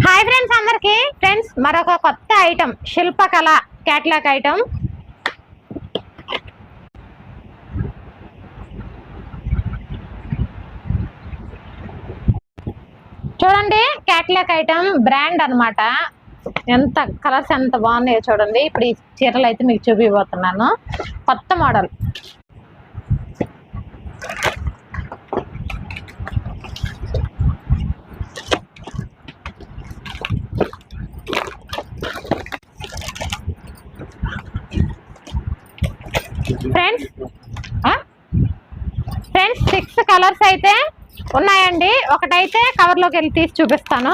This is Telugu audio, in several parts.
హాయ్ ఫ్రెండ్స్, అందరికి ఫ్రెండ్స్ మరొక కొత్త ఐటమ్ శిల్పకళ క్యాట్లాగ్ ఐటమ్. చూడండి, క్యాట్లాగ్ ఐటమ్ బ్రాండ్ అన్నమాట. ఎంత కలర్స్ ఎంత బాగున్నాయో చూడండి. ఇప్పుడు ఈ చీరలు అయితే మీకు చూపిపోతున్నాను. కొత్త మోడల్. ఫ్రెండ్స్ 6 కలర్స్ అయితే ఉన్నాయండి. ఒకటైతే కవర్లోకి వెళ్ళి తీసి చూపిస్తాను.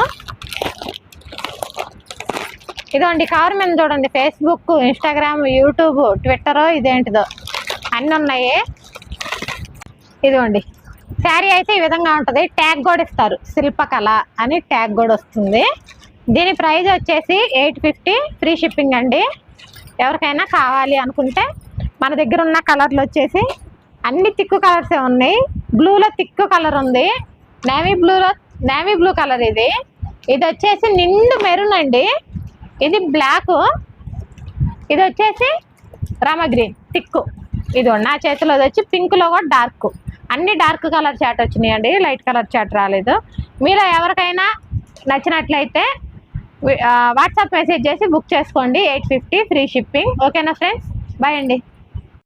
ఇదిగోండి, కవర్ మీద చూడండి. ఫేస్బుక్, ఇన్స్టాగ్రామ్, యూట్యూబ్, ట్విట్టర్, ఇదేంటిదో అన్నీ ఉన్నాయి. ఇదిగోండి, శారీ అయితే ఈ విధంగా ఉంటుంది. ట్యాగ్ కూడా ఇస్తారు, శిల్పకళ అని ట్యాగ్ కూడా వస్తుంది. దీని ప్రైస్ వచ్చేసి 850, ఫ్రీ షిప్పింగ్ అండి. ఎవరికైనా కావాలి అనుకుంటే మన దగ్గర ఉన్న కలర్లు వచ్చేసి అన్ని తిక్కు కలర్సే ఉన్నాయి. బ్లూలో తిక్కు కలర్ ఉంది, నేవీ బ్లూ కలర్. ఇది వచ్చేసి నిండు మెరూన్ అండి. ఇది బ్లాక్, ఇది వచ్చేసి రామా గ్రీన్ తిక్కు. ఇది నా చేతిలో వచ్చి పింక్లో కూడా డార్క్. అన్ని డార్క్ కలర్ చాట్ వచ్చినాయండి, లైట్ కలర్ చాట్ రాలేదు. మీరు ఎవరికైనా నచ్చినట్లయితే వాట్సాప్ మెసేజ్ చేసి బుక్ చేసుకోండి. 850, ఫ్రీ షిప్పింగ్. ఓకేనా ఫ్రెండ్స్, బాయ్ అండి.